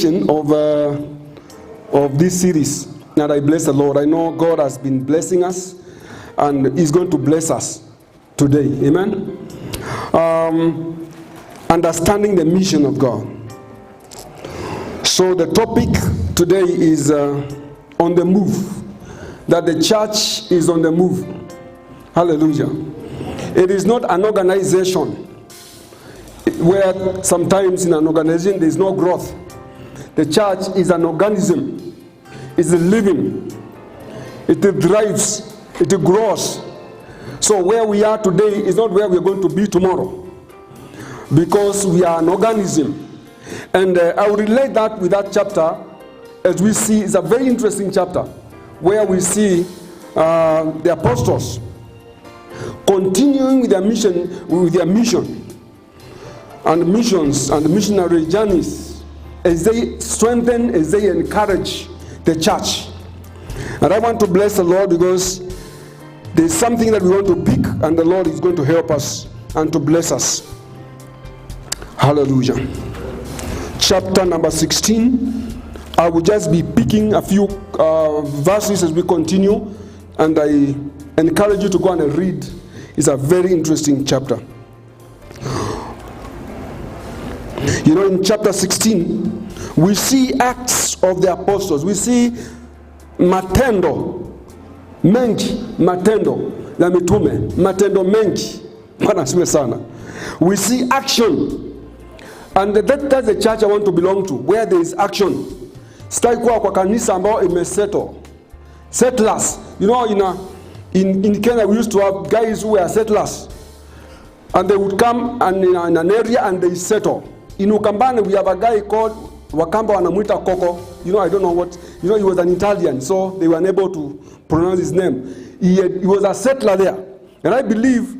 continuation of this series. And I bless the Lord. I know God has been blessing us and He's going to bless us today. Amen. Understanding the mission of God. So the topic today is on the move. That the church is on the move. Hallelujah. It is not an organization where sometimes in an organization there is no growth. The church is an organism. It's living. It thrives. It grows. So where we are today is not where we're going to be tomorrow. Because we are an organism. And I will relate that with that chapter. As we see, it's a very interesting chapter. Where we see the apostles continuing with their mission and missions and missionary journeys as they strengthen, as they encourage the church. And I want to bless the Lord because there's something that we want to pick, and the Lord is going to help us and to bless us. Hallelujah. Chapter number 16. I will just be picking a few verses as we continue, and I encourage you to go and read. It's a very interesting chapter. You know, in chapter 16, we see acts of the apostles. We see matendo ya mitume, matendo mengi. Bwana asifiwe sana. We see action, and that's the church I want to belong to, where there is action. Sitaki kuwa kwa kanisa ambao imesettle. Settlers. You know, in Kenya we used to have guys who were settlers. And they would come in an area and they settle. In Ukambani we have a guy called Wakamba wanamuita Koko. You know, I don't know what. You know, he was an Italian, so they were unable to pronounce his name. He was a settler there. And I believe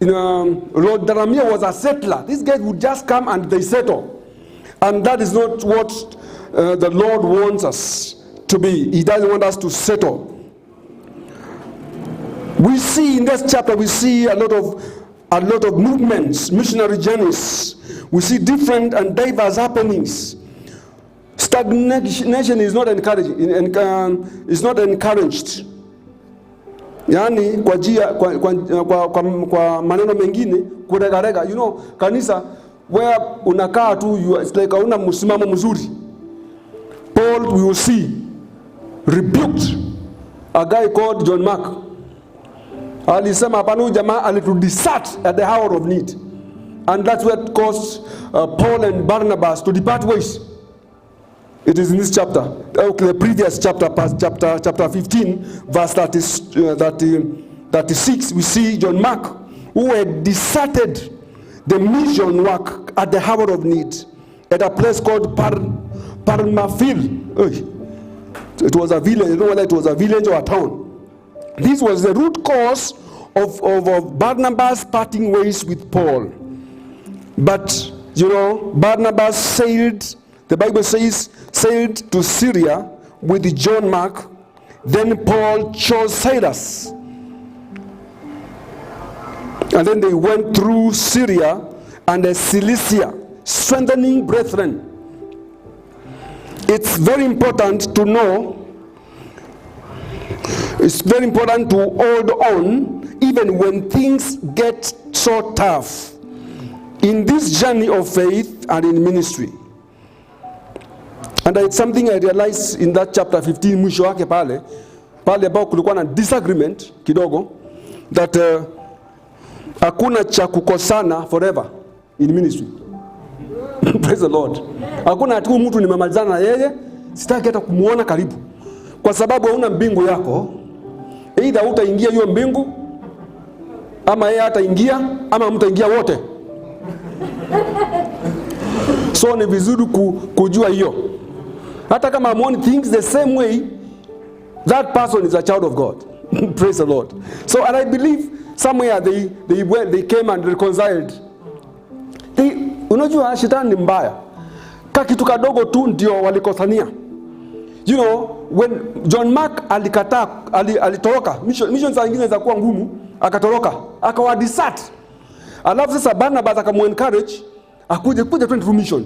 Lord Daramia was a settler. These guys would just come and they settle. And that is not what the Lord wants us to be. He doesn't want us to settle. We see in this chapter, we see a lot of movements, missionary journeys. We see different and diverse happenings. Stagnation is not encouraging. Is not encouraged. Yani kwa maneno mengine kuregarega. You know, kanisa where unakaa tu, it's like una msimamo mzuri. Paul, we will see, rebuked a guy called John Mark. Alisema hapana, jamaa alitudesert at the hour of need. And that's what caused Paul and Barnabas to depart ways. It is in this chapter. The previous chapter, chapter 15, verse 36, we see John Mark, who had deserted the mission work at the hour of need at a place called Parmafil. It was a village. I don't know whether it was a village or a town. This was the root cause of Barnabas parting ways with Paul. But, you know, Barnabas sailed, the Bible says, sailed to Syria with John Mark. Then Paul chose Silas. And then they went through Syria and Cilicia, strengthening brethren. It's very important to know. It's very important to hold on even when things get so tough in this journey of faith and in ministry. And it's something I realized in that chapter 15, mwisho wake pale ambao kulikuwa na disagreement kidogo, that hakuna cha kukosana forever in ministry. Praise the Lord. Hakuna ati mtu nimemalizana na yeye, sitaki hata kumuona karibu. Kwa sababu hauna mbingu yako, either utaingia hiyo mbingu, ama yeye hataingia, ama mtaingia wote. So ni vizuri kujua hiyo. Hata kama one thinks the same way, that person is a child of God. Praise the Lord. So, and I believe somewhere they came and reconciled. Unajua shetani ni mbaya. Kitu kadogo tu ndio walikosania. You know, when John Mark alitoroka, mission za nyingine za kuwa ngumu, akatoroka, akawadesert. Alafu sasa Barnabas akamu encourage, kuja twende mission.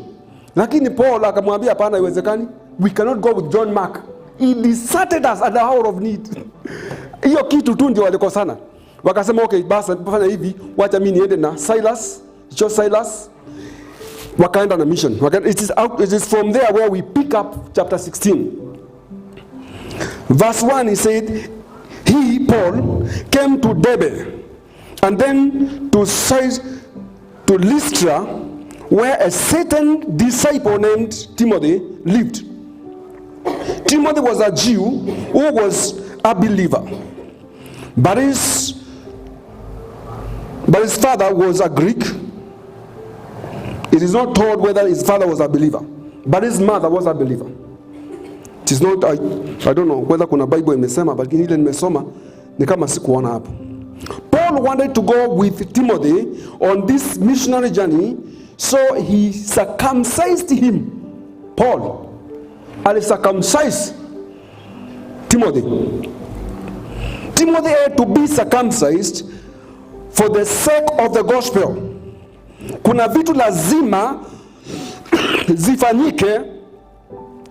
Lakini Paul akamwambia hapana, haiwezekani. We cannot go with John Mark. He deserted us at the hour of need. Hiyo kitu tu ndio walikosana. Wakasema okay, basi fanya hivi, wacha mimi niende na Silas, Silas. Wakaenda na mission. It is from there where we pick up chapter 16. Verse 1, he said, he, Paul, came to Derbe and then to Lystra, where a certain disciple named Timothy lived. Timothy was a Jew who was a believer, but his father was a Greek. It is not told whether his father was a believer, but his mother was a believer. It is not, I don't know whether kuna Bible imesema, but ile nimesoma ni kama sikuona hapo. Paul wanted to go with Timothy on this missionary journey, so he circumcised him. Paul circumcised Timothy. Timothy had to be circumcised for the sake of the gospel. Kuna vitu lazima zifanyike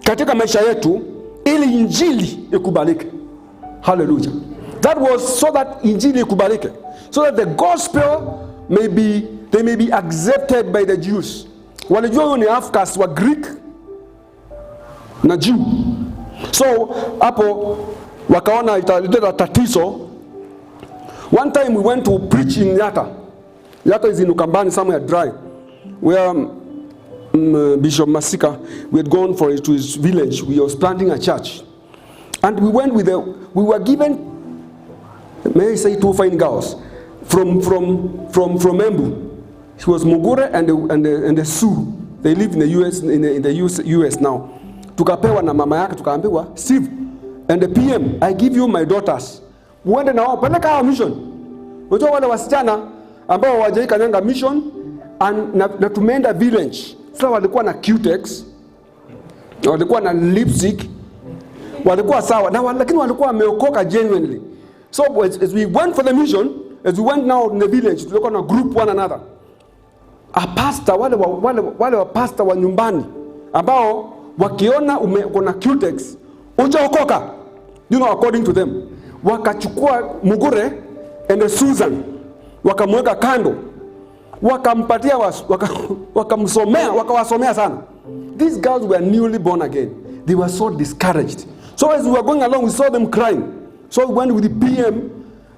katika maisha yetu ili injili ikubalike. Hallelujah. That was so that injili ikubalike, so that the gospel may be accepted by the Jews. Walijua huyo ni half-caste wa Greek na Jew. So hapo wakaona italeta tatizo. One time we went to preach in Yatta. Yatta is in Ukambani, somewhere dry, where Bishop Masika, we had gone to his village. We was planting a church, and we went we were given, may I say, 2 fine girls from Embu. She was Mugure and the Sioux. They live in the US now. Tukapewa na mama yake, tukaambiwa, Steve and the PM, I give you my daughters. Muende na wao peleka hao mission. Unajua wale wasichana ambao hawajaika nyanga mission na tumeenda village. Sasa walikuwa na cutex, walikuwa na lipstick, walikuwa sawa na lakini walikuwa wameokoka genuinely. So as we went for the mission, as we went now in the village, tulikuwa na group one another. A pastor, wale wa pastor wa nyumbani ambao wakiona uko na cutex ujaokoka, according to them, wakachukua Mugure and Susan wakamweka kando, wakampatia wakamsomea, wakawasomea sana. These girls were newly born again. They were so discouraged. So as we were going along, we saw them crying. So we went with the PM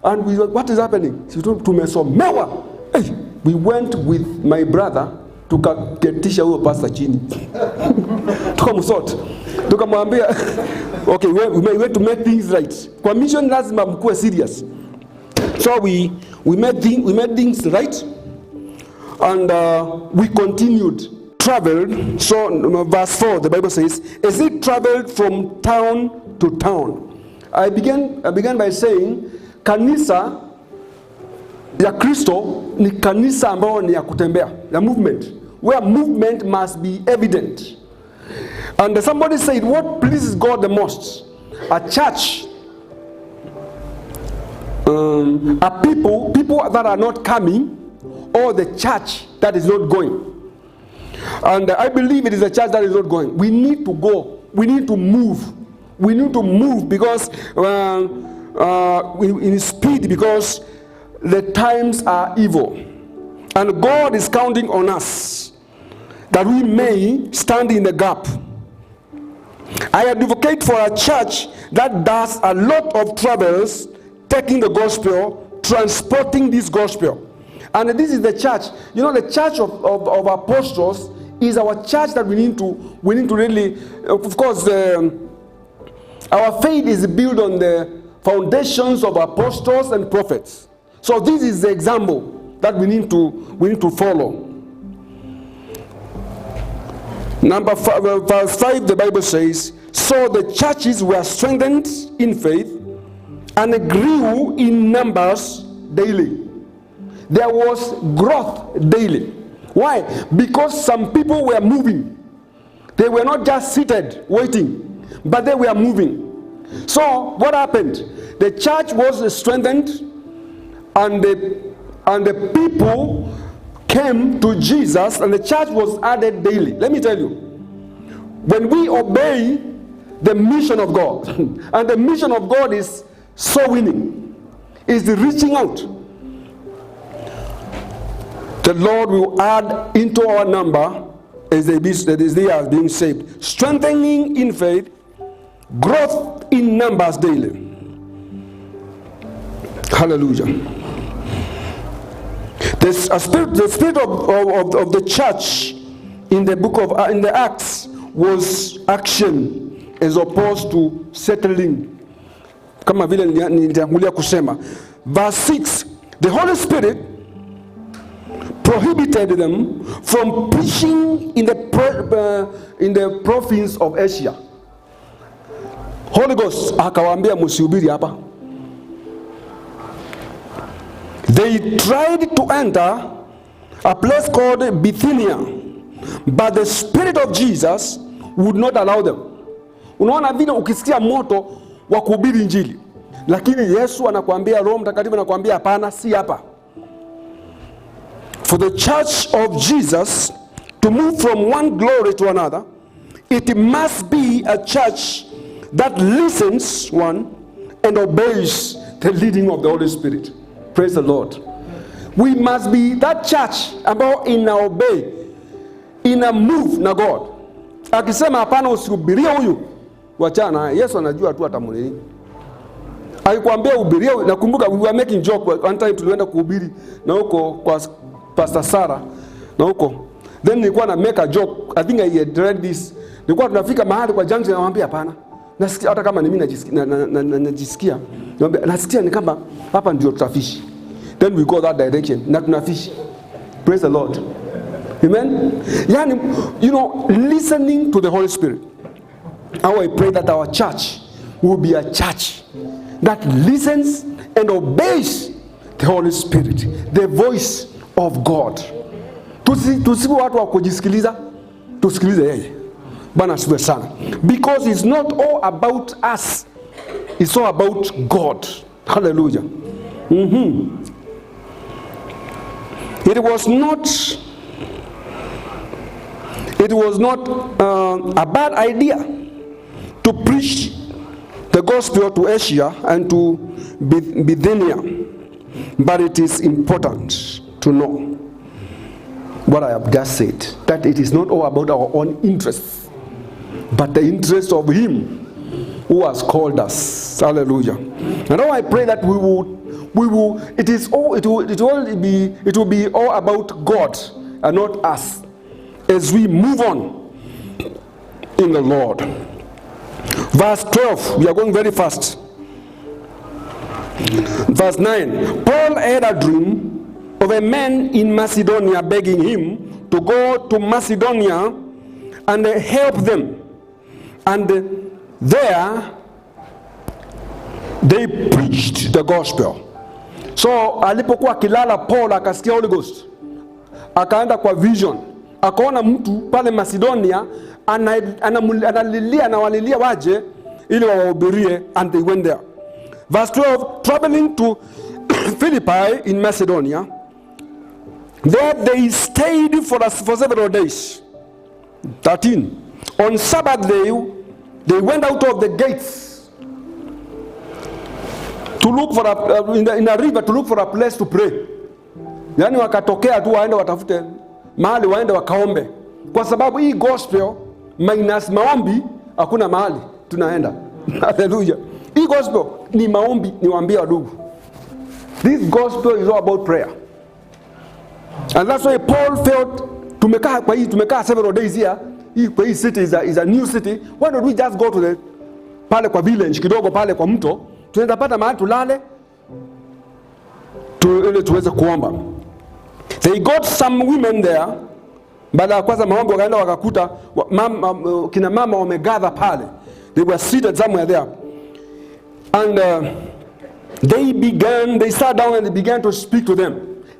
and we said, what is happening? Tumesomewa. Hey, we went with my brother tukaketisha huyo pastor chini. Tukamsort. Tukamwambia, okay, we have to make things right. Kwa mission lazima mkuwe serious. So we made things right, and we continued, traveled. So verse 4, the Bible says, as he traveled from town to town. I began by saying, kanisa ya Kristo ni kanisa ambao ni ya kutembea, ya movement, where movement must be evident. And somebody said, what pleases God the most? A church, a people that are not coming, or the church that is not going. And I believe it is a church that is not going. We need to go. We need to move. We need to move because in speed, because the times are evil. And God is counting on us that we may stand in the gap. I advocate for a church that does a lot of travels, taking the gospel, transporting this gospel. And this is the church. The church of apostles is our church that we need to really, of course, our faith is built on the foundations of apostles and prophets. So this is the example that we need to follow. Number 5, verse 5, the Bible says, so the churches were strengthened in faith and grew in numbers daily. There was growth daily. Why? Because some people were moving. They were not just seated waiting, but they were moving. So what happened? The church was strengthened, and the people came to Jesus and the church was added daily. Let me tell you, when we obey the mission of God, and the mission of God is soul winning, is the reaching out, the Lord will add into our number as they are being saved, strengthening in faith, growth in numbers daily. Hallelujah. The spirit of the church in the book of in the Acts was action as opposed to settling. Kama vile nilitangulia kusema. Verse 6, the Holy Spirit prohibited them from preaching in the province of Asia. Holy Ghost akawaambia msihubiri hapa. They tried to enter a place called Bithynia, but the Spirit of Jesus would not allow them. Unaona vile ukisikia moto wa kuhubiri injili, lakini Yesu anakuambia, Roho Mtakatifu anakuambia hapana, si hapa. For the church of Jesus to move from one glory to another, it must be a church that listens, one, and obeys the leading of the Holy Spirit. Praise the Lord. We must be that church ambao ina obey, ina move na God. Akisema hapana usihubirie huyu, wachana. Yesu anajua tu atamulini. Alikwambia uhubirie. Nakumbuka we were making joke one time tulienda kuhubiri na huko kwa Pastor Sarah na huko. Then nilikuwa na make a joke. I think I had read this. Nilikuwa tunafika mahali kwa junction namwambia hapana. Nasikia hata kama ni mimi najisikia. Nasikia ni kama hapa ndio tutafishi. Then we go that direction na tunafishi. Praise the Lord. Amen. Yani, you know, listening to the Holy Spirit. How I pray that our church will be a church that listens and obeys the Holy Spirit, the voice of God. Tusiwe watu wa kujisikiliza, tusikilize yeye. Bwana asifiwe sana. Because it's not all about us. It's all about God. Hallelujah. It was not a bad idea to preach the gospel to Asia and to Bithynia, but it is important to know what I have just said, that it is not all about our own interests, but the interest of Him who has called us. Hallelujah. And now I pray that we will be all about God and not us as we move on in the Lord. Verse 12, we are going very fast. Verse 9, Paul had a dream of a man in Macedonia begging him to go to Macedonia and help them. And there they preached the gospel. So alipokuwa kilala Paul akasikia Holy Ghost. Akaenda kwa vision. Akaona mtu pale Macedonia analilia na walilia waje ili wawahubirie, and they went there. Verse 12, traveling to Philippi in Macedonia, there they stayed for several days. 13, on Sabbath day they went out of the gates to look for in a river to look for a place to pray. Yani wakatokea tu waende watafute mahali waende wakaombe, kwa sababu hii gospel minus maombi hakuna mahali tunaenda. Hallelujah. Hii gospel ni maombi, niwaambia wadugu. This gospel is all about prayer. And that's why Paul felt tumekaa several days here. Hii city is a new city. Why don't we just go to the pale kwa village kidogo pale kwa mto, tunaenda pata mahali tulale ili tuweze kuomba. They got some women there. Baada ya kwanza maombi wakaenda wakakuta kina mama wamegather pale. They were seated somewhere there. And they sat down and they began to speak to them.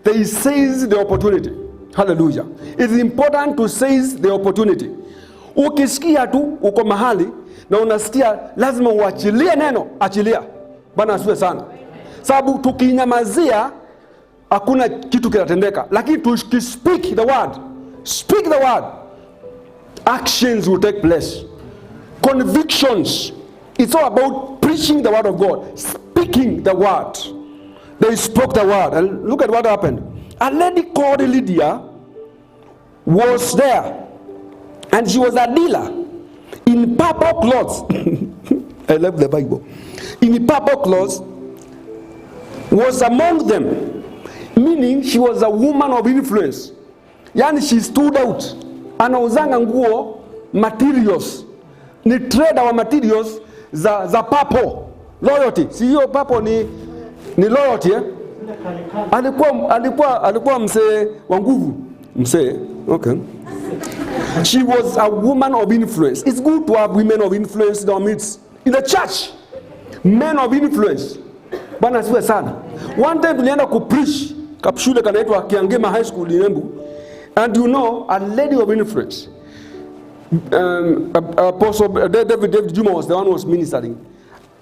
They seized the opportunity. Hallelujah. It is important to seize the opportunity. Ukisikia tu uko mahali na unasikia lazima uachilie neno, achilia. Bwana asifiwe sana. Sababu tukinyamazia hakuna kitu kinatendeka. Lakini to speak the word, actions will take place. Convictions. It's all about preaching the word of God, speaking the word. They spoke the word, and look at what happened. A lady called Lydia was there, and she was a dealer in purple clothes. I love the Bible. In purple clothes, was among them, meaning she was a woman of influence. Yani she stood out. Anauzanga nguo materials, ni trader wa materials za purple. Loyalty. Si hiyo purple ni loyalty, eh? Alikuwa msee wa nguvu. Msee, okay. She was a woman of influence. It's good to have women of influence in our midst. In the church, men of influence. Bwana asifiwe sana. One time tulienda kupreach kapshule kanaitwa Kiangema High School in Embu. And you know, a lady of influence. Apostle David Juma was the one who was ministering.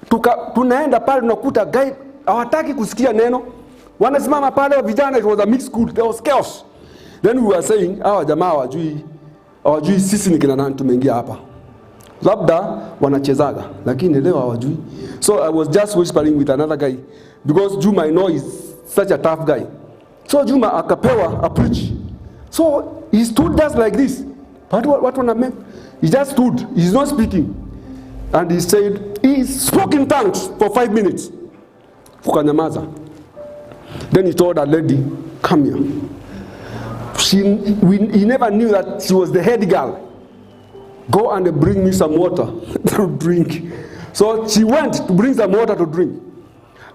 Tunaenda pale tunakuta guy hawataki kusikia neno. Wanasimama pale vijana, it was a mixed school. There was chaos. Then we were saying, hawa jamaa hawajui sisi ni kina nani tumeingia hapa. Labda wanachezaga, lakini leo hawajui. So I was just whispering with another guy because Juma, I know, is such a tough guy. So Juma akapewa a preach. So he stood just like this. But what meant? He just stood. He's not speaking. And he said, he spoke in tongues for 5 minutes. Kukanyamaza. Then he told a lady, come here. He never knew that she was the head girl. Go and bring me some water to drink. So she went to bring some water to drink.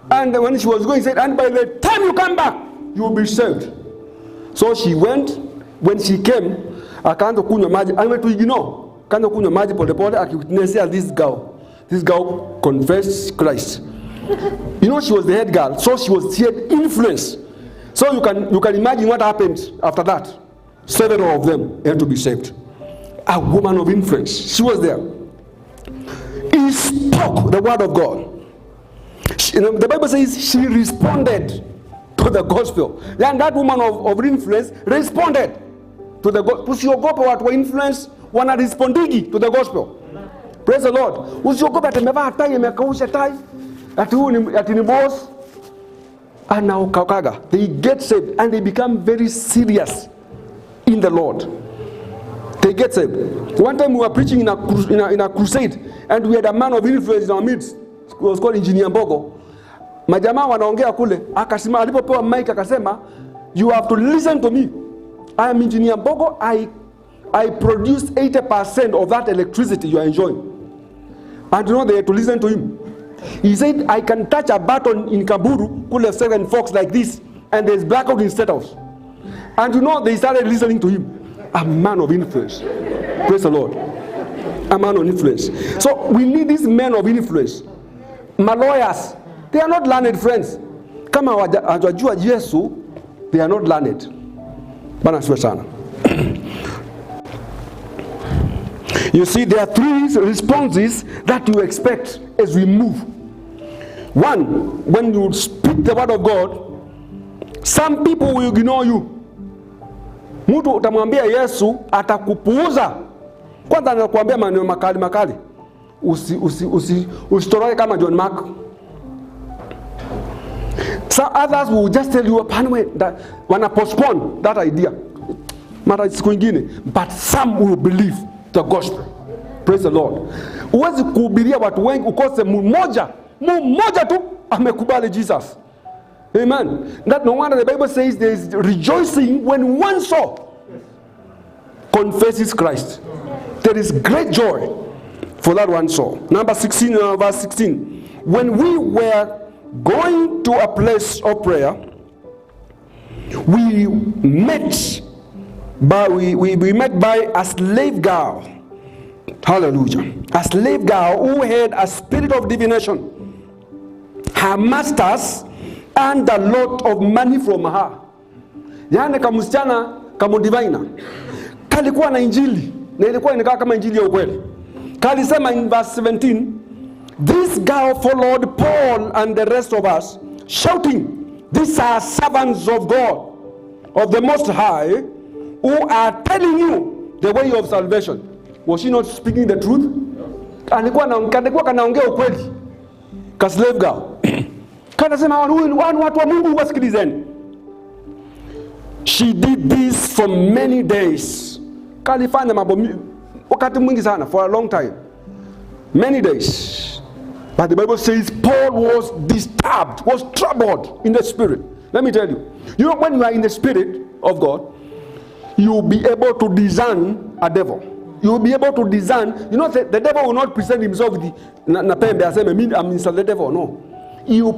And when she was going, she said, and by the time you come back, you will be saved. So she went. When she came, akaanza kunywa maji. I went to ignore. Akaanza kunywa maji pole pole akiwitnessia this girl. This girl confessed Christ. You know, she was the head girl, so she had influence. So you can imagine what happened after that. Several of them had to be saved. A woman of influence. She was there. He spoke the word of God. The Bible says she responded to the gospel. And that woman of influence responded to the gospel. Usiogope watu wa influence wanarespondigi to the gospel. Praise the Lord. Usiogope atemevaa tai, amekausha tai, ati ni boss. Anaokakaga. They get saved and they become very serious in the Lord. They get saved. One time we were preaching in a crusade, and we had a man of influence in our midst. He was called Engineer Mbogo. Majamaa wanaongea kule, akasema alipopewa mic akasema, you have to listen to me. I am Engineer Mbogo. I produce 80% of that electricity you are enjoying. And you know, they had to listen to him. He said, I can touch a button in Kaburu, Kule 7 Fox like this, and there's blackout in State House. And you know, they started listening to him. A man of influence. Praise the Lord. A man of influence. So we need these men of influence. My lawyers, they are not learned friends. Kama hawajua Yesu, they are not learned. Bwana siwe sana. You see, there are 3 responses that you expect as we move. One, when you speak the word of God, some people will ignore you. Mtu utamwambia Yesu atakupuuza. Kwanza anakuambia maneno makali. Usitoroke kama John Mark. Some others will just tell you that wanna postpone that idea. Mara siku nyingine, but some will believe the gospel. Praise the Lord. Uwezi kuhubiria watu wengi ukose mmoja tu amekubali Jesus. Amen. That no wonder the Bible says there is rejoicing when one soul confesses Christ. There is great joy for that one soul. Number 16, verse 16. When we were going to a place of prayer, we met by a slave girl. Hallelujah. A slave girl who had a spirit of divination. Her masters earned a lot of money from her. Yani kamusichana kamudivina kalikuwa na injili na ilikuwa inakaa kama injili ya ukweli. Kalisema in verse 17, this girl followed Paul and the rest of us, shouting, These are servants of God, of the Most High, who are telling you the way of salvation. Was she not speaking the truth? Alikuwa kanaongea ukweli. Ka slave girl. Kanasema watu wa Mungu wasikilizeni. She did this for many days. Kalifanya mambo wakati mwingi sana, for a long time. Many days. But the Bible says Paul was disturbed, was troubled in the spirit. Let me tell you. You know, when you are in the spirit of God, you will be able to discern a devil. You will be able to discern. You know, the devil will not present himself with the pembe and say, I'm the devil. No. You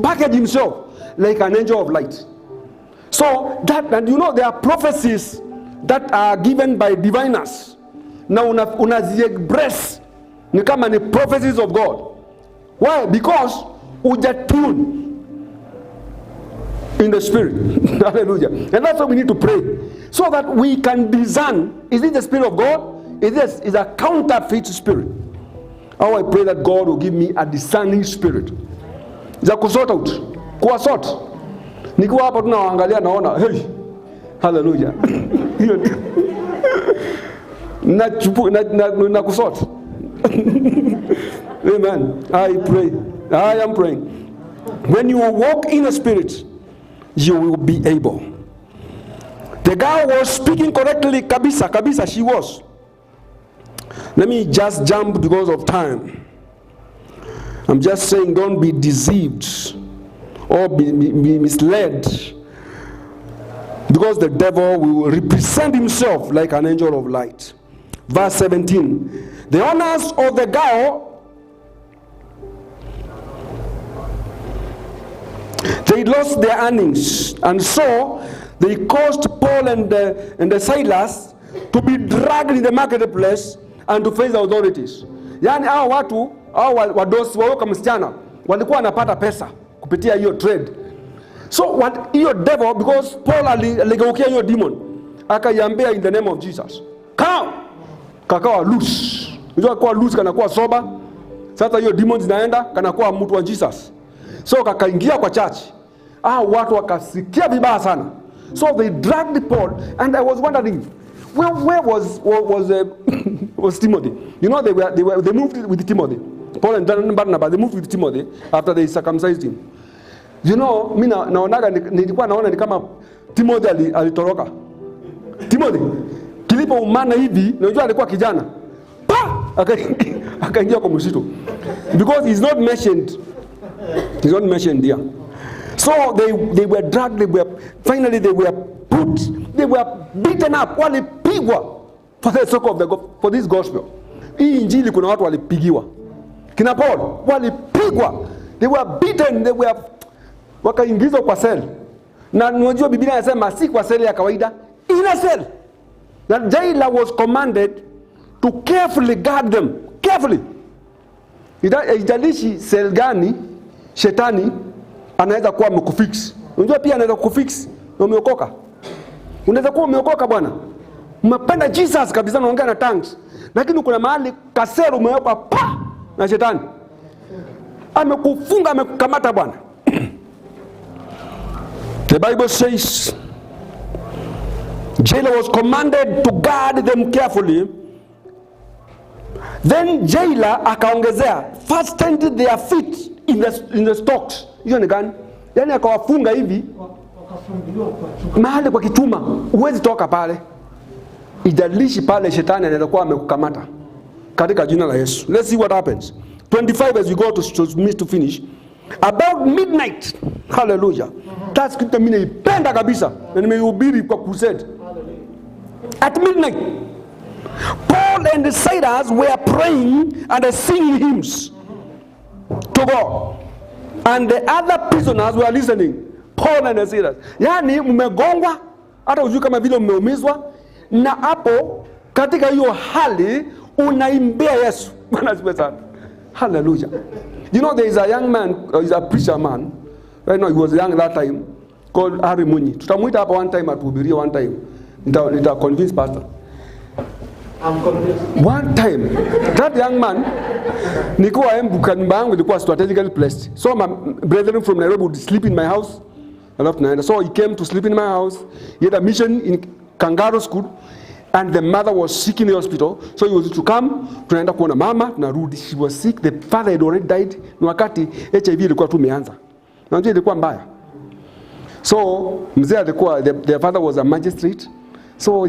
package himself like an angel of light. So that, and you know, there are prophecies that are given by diviners. Now unaziexpress ni kama ni prophecies of God. Why? Because ujatune in the spirit. Hallelujah. And that's why we need to pray, so that we can discern, is it the spirit of God? Is a counterfeit spirit? Oh, I pray that God will give me a discerning spirit. Za kusort out, kuwasort. Nikiwa hapa tunaangalia naona, hey, hallelujah. na kusort. Amen. I am praying. When you walk in the spirit, you will be able. The girl was speaking correctly, kabisa, she was. Let me just jump because of time. I'm just saying, don't be deceived or be misled, because the devil will represent himself like an angel of light. Verse 17. The owners of the girl, they lost their earnings, and so they caused Paul and the Silas to be dragged in the marketplace and to face the authorities. Yani hao watu, hao wadosi wao kama msichana walikuwa wanapata pesa kupitia hiyo trade. So what hiyo devil, because Paul aligeukia hiyo demon, akaiambia in the name of Jesus, come, kakawa loose. Unajua kwa loose kana kuwa soba. Sasa hiyo demon zinaenda kana kuwa mtu wa Jesus. So kakaingia kwa church. Watu wakasikia vibaya sana. So they dragged Paul, and I was wondering, where was Timothy? You know, they moved with Timothy. Paul and Barnabas, they moved with Timothy after they circumcised him. You know, mimi nilikuwa naona ni kama Timothy alitoroka. Timothy kilipo umana hivi, unajua alikuwa kijana. Akaingia kwa msitu. Because he's not mentioned. He's not mentioned here. So they were dragged, finally they were beaten up, walipigwa for the sake of for this gospel. Hii injili kuna watu walipigiwa. Kina Paul walipigwa. They were beaten, wakaingizwa kwa cell. Na unajua Biblia inasema si kwa cell ya kawaida, in a cell. That jailer was commanded to carefully guard them. Carefully. Ijalishi cell gani shetani anaweza kuwa amekufix. Unajua pia anaweza kukufix na umeokoka. Unaweza kuwa umeokoka bwana. Umependa Jesus kabisa, unaongea na tongues. Lakini kuna mahali kasero umewekwa na shetani. Amekufunga, amekukamata bwana. The Bible says jailer was commanded to guard them carefully. Then jailer akaongezea, fastened their feet in the stocks. Hiyo ni gani? Yani akawafunga hivi mahali kwa kichuma, huwezi toka pale. Ijalishi pale shetani anaweza kuwa amekukamata. Katika jina la Yesu. Let's see what happens. 25 as we go to finish. About midnight. Hallelujah. That's scripture mimi naipenda kabisa. Na nimehubiri kwa crusade. At midnight, Paul and the Silas were praying and singing hymns to God. And the other prisoners were listening. Paul and the Silas. Yani mmegongwa, hata hujui kama vile mmeumizwa, na hapo katika hiyo hali unaimbia Yesu. Bwana asifiwe sana. Hallelujah. You know, there is a young man, he's a preacher man. Right now, he was young that time, called Harry Munyi. Tutamuita hapa one time, atuhubirie one time. Nita convince pastor. I'm convinced. One time, that young man, nikuwa nyumba yangu ilikuwa strategically placed. So my brethren from Nairobi would sleep in my house. alafu tunaenda. So he came to sleep in my house. He had a mission in Kangaroo School, and the mother was sick in the hospital, so he was to come, tunaenda kuona mama, tunarudi. She was sick, the father had already died. Ni wakati HIV ilikuwa tu imeanza. Unajua ilikuwa mbaya. So mzee alikuwa, the father was a magistrate, so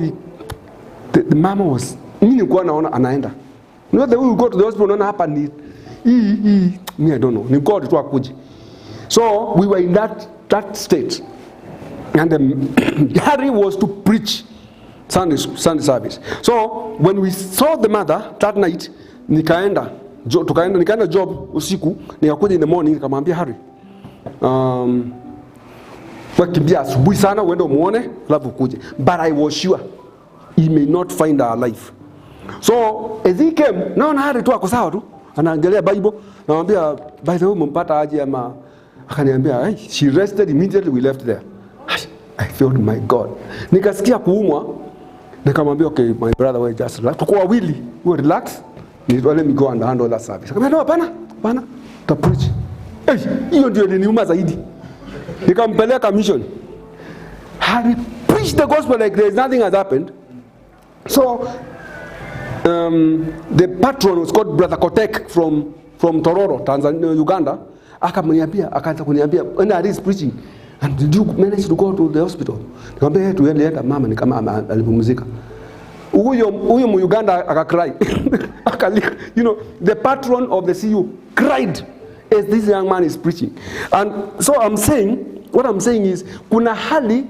the mama was, mimi nilikuwa naona anaenda. You know, the way we go to the hospital, unaona hapa ni me I don't know, ni God tu akuje. So we were in that state, and Harry was to preach Sunday service. So when we saw the mother that night, nikaenda job usiku, nikakuja in the morning, nikamwambia Harry, wakimbia asubuhi sana uende umuone alafu kuje. But I was sure he may not find her alive. So as he came, naona Harry tu ako sawa tu, anaangalia Bible, namwambia by the way umpata aje ama, akaniambia hey, she rested immediately we left there. I felt my God. Nikasikia kuumwa, nikamwambia okay my brother we just relax. Tuko wawili, we relax. Let me go and handle that service. Akamwambia no hapana, ta preach. Hiyo ndio iliniuma zaidi. Nikampeleka mission. Harry preached the gospel like there is nothing has happened. So the patron was called Brother Kotek from Tororo, Tanzania, Uganda. Akaanza kuniambia when Harry is preaching, and did you manage to go to the hospital? Nikamwambia tuende mama, ni kama alipumzika. Huyo Uganda akacry. You know, the patron of the CU cried as this young man is preaching. And so what I'm saying is, kuna hali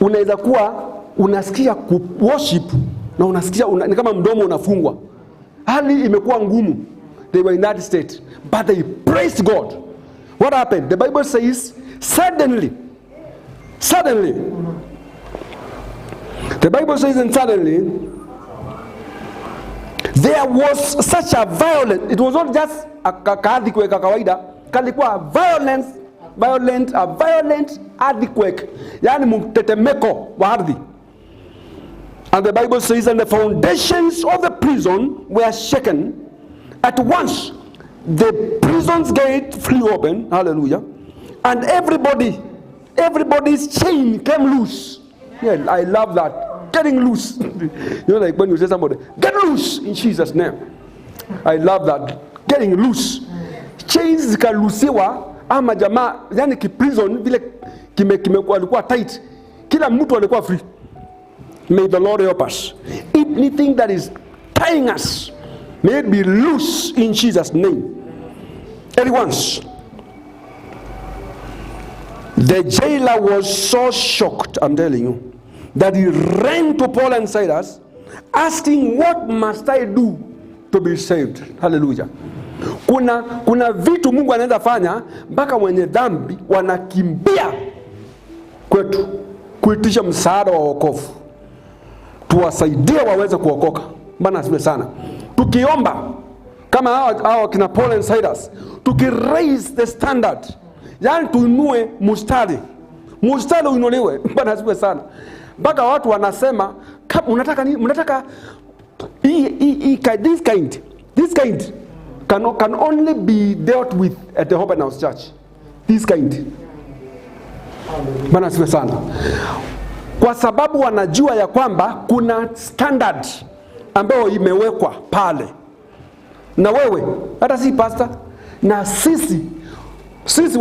unaweza kuwa unasikia worship na unasikia ni kama mdomo unafungwa. Hali imekuwa ngumu. They were in that state, but they praised God. What happened? The Bible says suddenly. The Bible says and suddenly there was such a violent, it was not just a earthquake kawaida, kalikuwa a violent earthquake, yani mtetemeko wa ardhi. And the Bible says, and the foundations of the prison were shaken. At once the prison's gate flew open, hallelujah, and everybody's chain came loose. Yeah, I love that. Getting loose. You know, like when you say somebody, get loose in Jesus' name. I love that. Getting loose. Chains zikalusiwa ama jamaa, yani prison vile kimekuwa tight. Kila mtu alikuwa free. May the Lord help us. Anything that is tying us, may it be loose in Jesus' name. At once. The jailer was so shocked, I'm telling you, that he ran to Paul and Silas, asking, what must I do to be saved? Hallelujah. Kuna vitu Mungu anaweza fanya mpaka wenye dhambi wanakimbia kwetu kuitisha msaada wa wokovu. Tuwasaidie waweze kuokoka. Bwana asifiwe sana. Tukiomba kama hao kina Paul and Silas, raise the standard. Yani tuinue mustari uinuliwe. Bwana asifiwe sana. Mpaka watu wanasema unataka nini? Unataka this kind can only be dealt with at the Hope House Church. This kind. Bwana asifiwe sana. Kwa sababu wanajua ya kwamba kuna standard ambayo imewekwa pale. Na wewe, hata si pastor, na sisi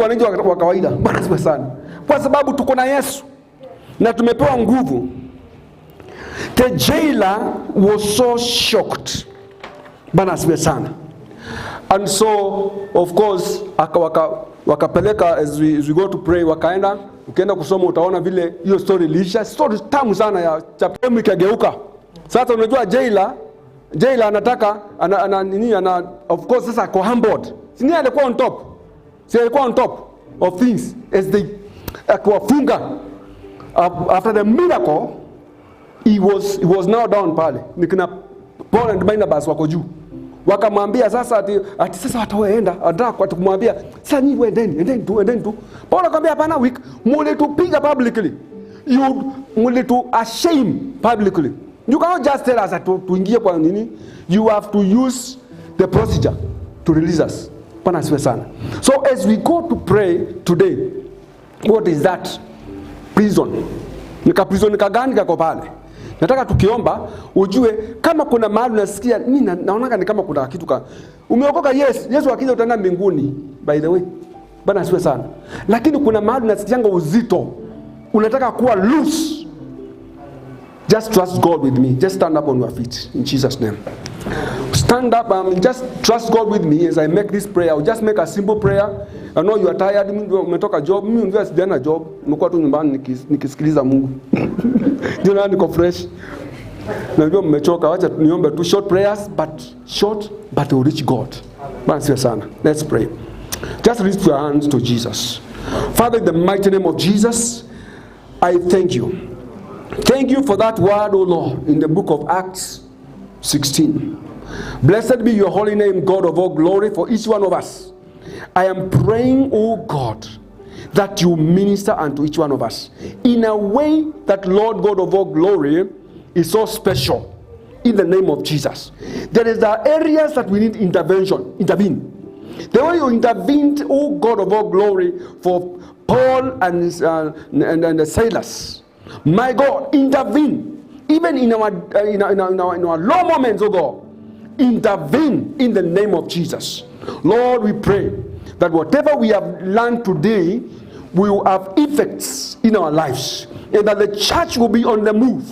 wananchi wa kawaida, Bwana asifiwe sana. Kwa sababu tuko na Yesu na tumepewa nguvu. The jailer was so shocked. Bwana asifiwe sana. And so of course wakapeleka as we go to pray, wakaenda, ukienda kusoma utaona vile hiyo story ilisha. Story tamu sana ya chapter ikageuka. Sasa unajua jailer anataka of course sasa ako humbled. Sini alikuwa on top. Si alikuwa on top of things as they akawafunga. After the miracle he was now down pale. Nikina Paul and Barnabas wako juu. Wakamwambia sasa ati sasa wataenda, anataka kumwambia sasa nyinyi endeni tu. Paul akamwambia hapana, mlitupiga publicly. Mlitu ashame publicly. You cannot just tell us tuingie kwa nini. You have to use the procedure to release us. Bwana asifiwe sana. So as we go to pray today, What is that? Prison. Nika prison kagani kako pale? Nataka tukiomba ujue kama kuna mahali unasikia mimi naona ni kama kuna kitu umeokoka. Yes, Yesu akija utaenda mbinguni, by the way. Bwana asiwe sana. Lakini kuna mahali unasikianga uzito. Unataka kuwa loose. Just trust God with me. Just stand up on your feet in Jesus' name. Stand up and just trust God with me as I make this prayer. I'll just make a simple prayer. I know you are tired. Umetoka job. Mimi ndio sijana job. Nimekuwa tu nyumbani nikisikiliza Mungu. Ndio niko fresh. Najua mmechoka. Acha niombe tu short prayers, but they will reach God. Bwana sifa sana. Let's pray. Just lift your hands to Jesus. Father, in the mighty name of Jesus, I thank you. Thank you for that word, O Lord, in the book of Acts 16. Blessed be your holy name, God of all glory, for each one of us. I am praying, O God, that you minister unto each one of us in a way that, Lord God of all glory, is so special. In the name of Jesus. There is the areas that we need intervene. The way you intervened, O God of all glory, for Paul and the sailors. My God, intervene. Even in our low moments, oh God, intervene in the name of Jesus. Lord, we pray that whatever we have learned today will have effects in our lives, and that the church will be on the move,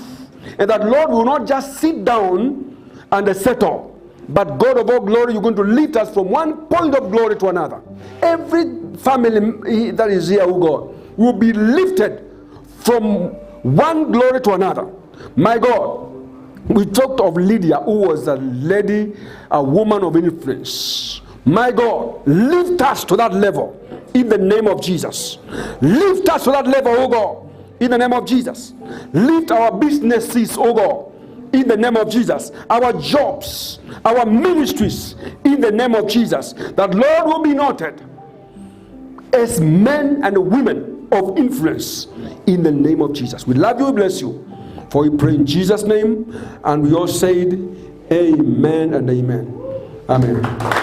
and that, Lord, will not just sit down and settle, but God of all glory, you're going to lift us from one point of glory to another. Every family that is here, oh God, will be lifted from one glory to another. My God, we talked of Lydia, who was a lady, a woman of influence. My God, lift us to that level in the name of Jesus. Lift us to that level, oh God, in the name of Jesus. Lift our businesses, oh God, in the name of Jesus. Our jobs, our ministries, in the name of Jesus. That, Lord, will be noted as men and women of influence in the name of Jesus. We love you, we bless you. For we pray in Jesus' name, and we all said amen and amen. Amen.